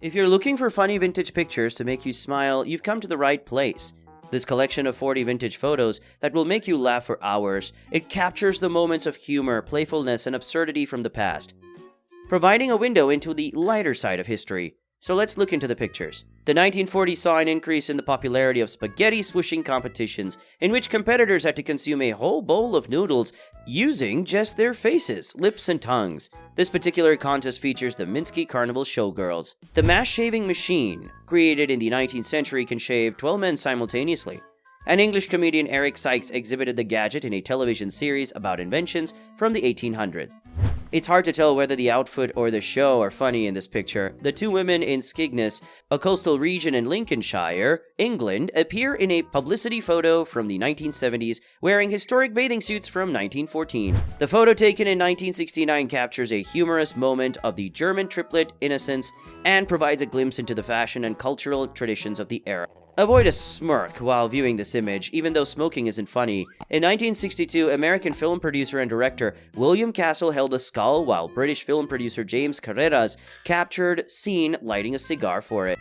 If you're looking for funny vintage pictures to make you smile, you've come to the right place. This collection of 40 vintage photos that will make you laugh for hours, it captures the moments of humor, playfulness, and absurdity from the past, providing a window into the lighter side of history. So let's look into the pictures. The 1940s saw an increase in the popularity of spaghetti swishing competitions, in which competitors had to consume a whole bowl of noodles using just their faces, lips, and tongues. This particular contest features the Minsky Carnival Showgirls. The mass shaving machine, created in the 19th century, can shave 12 men simultaneously. An English comedian, Eric Sykes, exhibited the gadget in a television series about inventions from the 1800s. It's hard to tell whether the outfit or the show are funny in this picture. The two women in Skegness, a coastal region in Lincolnshire, England, appear in a publicity photo from the 1970s wearing historic bathing suits from 1914. The photo taken in 1969 captures a humorous moment of the German triplet innocence and provides a glimpse into the fashion and cultural traditions of the era. Avoid a smirk while viewing this image, even though smoking isn't funny. In 1962, American film producer and director William Castle held a skull while British film producer James Carreras captured seen lighting a cigar for it.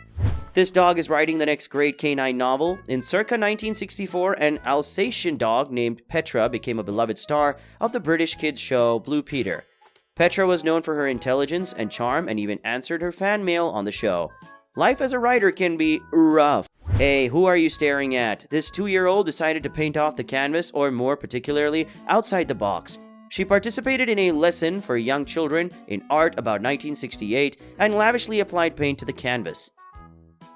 This dog is writing the next great canine novel. In circa 1964, an Alsatian dog named Petra became a beloved star of the British kids show Blue Peter. Petra was known for her intelligence and charm and even answered her fan mail on the show. Life as a writer can be rough. Hey, who are you staring at? This 2-year-old decided to paint off the canvas, or more particularly, outside the box. She participated in a lesson for young children in art about 1968 and lavishly applied paint to the canvas.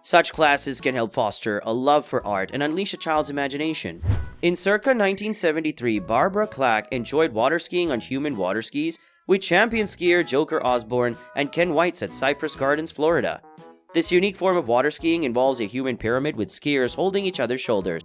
Such classes can help foster a love for art and unleash a child's imagination. In circa 1973, Barbara Clack enjoyed water skiing on human water skis with champion skier Joker Osborne and Ken Whites at Cypress Gardens, Florida. This unique form of water skiing involves a human pyramid with skiers holding each other's shoulders.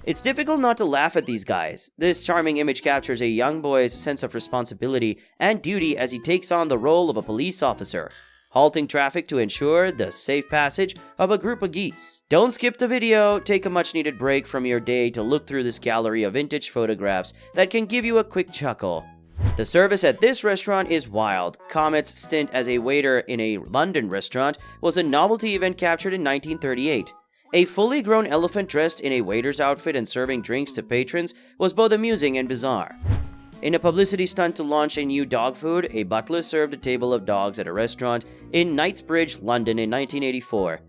It's difficult not to laugh at these guys. This charming image captures a young boy's sense of responsibility and duty as he takes on the role of a police officer, halting traffic to ensure the safe passage of a group of geese. Don't skip the video, take a much-needed break from your day to look through this gallery of vintage photographs that can give you a quick chuckle. The service at this restaurant is wild. Comet's stint as a waiter in a London restaurant was a novelty event captured in 1938. A fully grown elephant dressed in a waiter's outfit and serving drinks to patrons was both amusing and bizarre. In a publicity stunt to launch a new dog food, a butler served a table of dogs at a restaurant in Knightsbridge, London in 1984.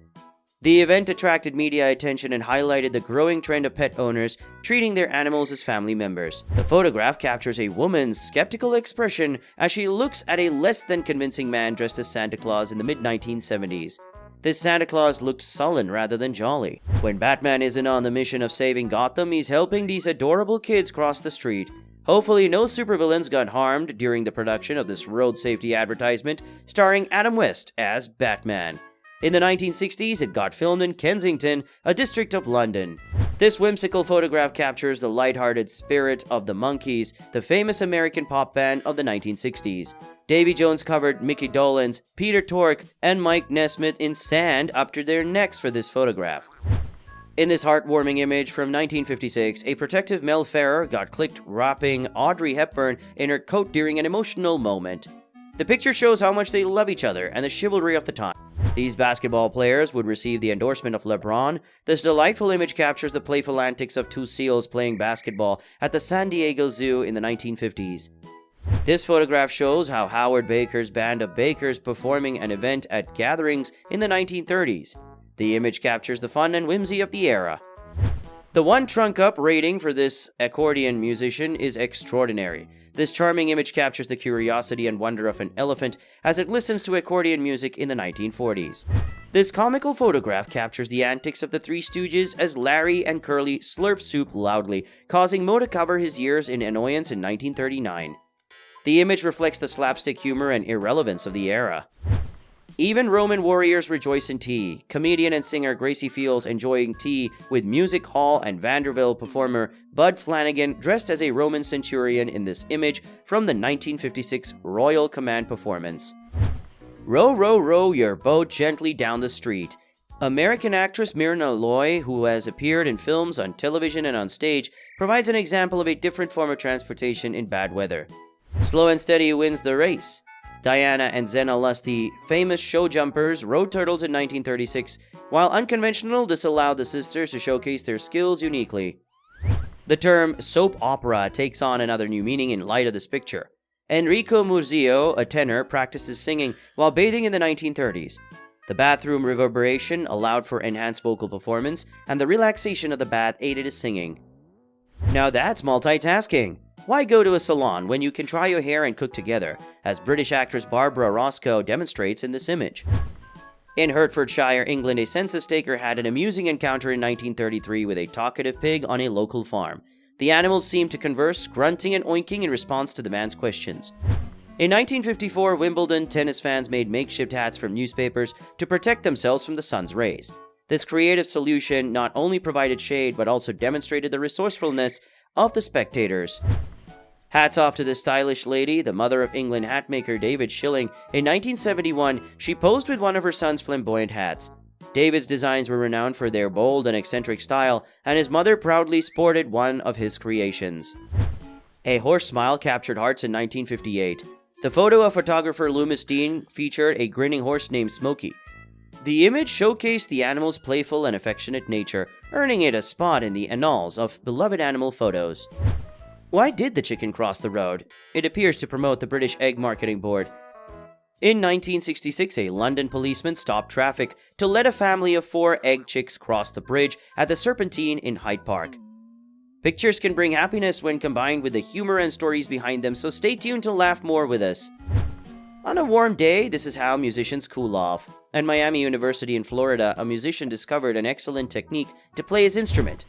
The event attracted media attention and highlighted the growing trend of pet owners treating their animals as family members. The photograph captures a woman's skeptical expression as she looks at a less than convincing man dressed as Santa Claus in the mid-1970s. This Santa Claus looked sullen rather than jolly. When Batman isn't on the mission of saving Gotham, he's helping these adorable kids cross the street. Hopefully, no supervillains got harmed during the production of this road safety advertisement starring Adam West as Batman. In the 1960s, it got filmed in Kensington, a district of London. This whimsical photograph captures the lighthearted spirit of the Monkees, the famous American pop band of the 1960s. Davy Jones covered Mickey Dolenz, Peter Tork, and Mike Nesmith in sand up to their necks for this photograph. In this heartwarming image from 1956, a protective Mel Ferrer got clicked wrapping Audrey Hepburn in her coat during an emotional moment. The picture shows how much they love each other and the chivalry of the time. These basketball players would receive the endorsement of LeBron. This delightful image captures the playful antics of two seals playing basketball at the San Diego Zoo in the 1950s. This photograph shows how Howard Baker's band of bakers performing an event at gatherings in the 1930s. The image captures the fun and whimsy of the era. The one trunk up rating for this accordion musician is extraordinary. This charming image captures the curiosity and wonder of an elephant as it listens to accordion music in the 1940s. This comical photograph captures the antics of the Three Stooges as Larry and Curly slurp soup loudly, causing Moe to cover his ears in annoyance in 1939. The image reflects the slapstick humor and irrelevance of the era. Even Roman warriors rejoice in tea. Comedian and singer Gracie Fields enjoying tea with music hall and Vanderbilt performer Bud Flanagan dressed as a Roman centurion in this image from the 1956 Royal Command performance. Row, row, row your boat gently down the street. American actress Myrna Loy, who has appeared in films, on television, and on stage, provides an example of a different form of transportation in bad weather. Slow and steady wins the race. Diana and Zena Lusty, famous show jumpers, rode turtles in 1936. While unconventional, this allowed the sisters to showcase their skills uniquely. The term soap opera takes on another new meaning in light of this picture. Enrico Murzio, a tenor, practices singing while bathing in the 1930s. The bathroom reverberation allowed for enhanced vocal performance, and the relaxation of the bath aided his singing. Now that's multitasking! Why go to a salon when you can dry your hair and cook together, as British actress Barbara Roscoe demonstrates in this image? In Hertfordshire, England, a census taker had an amusing encounter in 1933 with a talkative pig on a local farm. The animals seemed to converse, grunting and oinking in response to the man's questions. In 1954, Wimbledon tennis fans made makeshift hats from newspapers to protect themselves from the sun's rays. This creative solution not only provided shade but also demonstrated the resourcefulness of the spectators. Hats off to this stylish lady, the mother of England hatmaker David Schilling. In 1971, she posed with one of her son's flamboyant hats. David's designs were renowned for their bold and eccentric style, and his mother proudly sported one of his creations. A horse smile captured hearts in 1958. The photo of photographer Loomis Dean featured a grinning horse named Smokey. The image showcased the animal's playful and affectionate nature, earning it a spot in the annals of beloved animal photos. Why did the chicken cross the road? It appears to promote the British Egg Marketing Board. In 1966, a London policeman stopped traffic to let a family of 4 egg chicks cross the bridge at the Serpentine in Hyde Park. Pictures can bring happiness when combined with the humor and stories behind them, so stay tuned to laugh more with us. On a warm day, this is how musicians cool off. At Miami University in Florida, a musician discovered an excellent technique to play his instrument.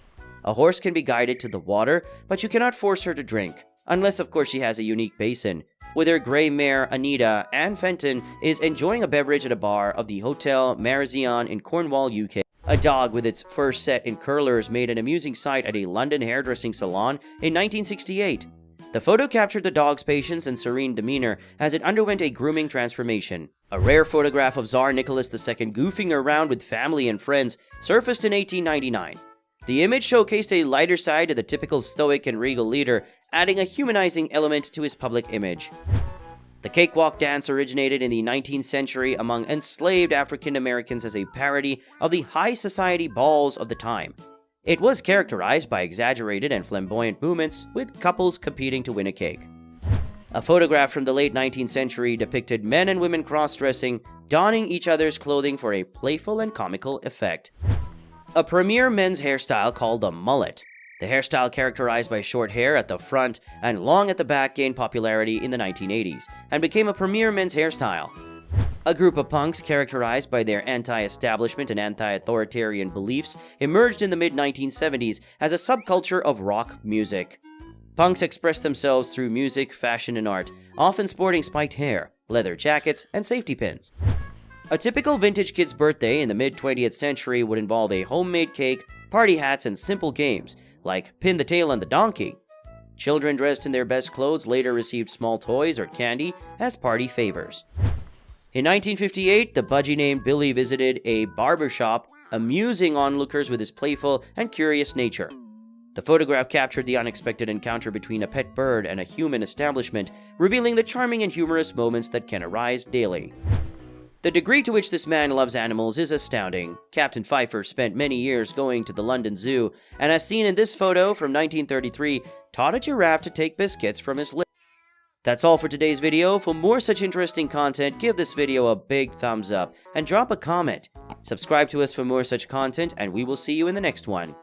A horse can be guided to the water, but you cannot force her to drink, unless of course she has a unique basin. With her gray mare, Anita, Anne Fenton is enjoying a beverage at a bar of the Hotel Marazion in Cornwall, UK. A dog with its fur set in curlers made an amusing sight at a London hairdressing salon in 1968. The photo captured the dog's patience and serene demeanor as it underwent a grooming transformation. A rare photograph of Tsar Nicholas II goofing around with family and friends surfaced in 1899. The image showcased a lighter side of the typical stoic and regal leader, adding a humanizing element to his public image. The cakewalk dance originated in the 19th century among enslaved African Americans as a parody of the high society balls of the time. It was characterized by exaggerated and flamboyant movements, with couples competing to win a cake. A photograph from the late 19th century depicted men and women cross-dressing, donning each other's clothing for a playful and comical effect. A premier men's hairstyle called a mullet. The hairstyle, characterized by short hair at the front and long at the back, gained popularity in the 1980s and became a premier men's hairstyle. A group of punks characterized by their anti-establishment and anti-authoritarian beliefs emerged in the mid-1970s as a subculture of rock music. Punks expressed themselves through music, fashion, and art, often sporting spiked hair, leather jackets, and safety pins. A typical vintage kid's birthday in the mid-20th century would involve a homemade cake, party hats, and simple games, like pin the tail on the donkey. Children dressed in their best clothes later received small toys or candy as party favors. In 1958, the budgie named Billy visited a barber shop, amusing onlookers with his playful and curious nature. The photograph captured the unexpected encounter between a pet bird and a human establishment, revealing the charming and humorous moments that can arise daily. The degree to which this man loves animals is astounding. Captain Pfeiffer spent many years going to the London Zoo, and as seen in this photo from 1933, taught a giraffe to take biscuits from his lips. That's all for today's video. For more such interesting content, give this video a big thumbs up and drop a comment. Subscribe to us for more such content, and we will see you in the next one.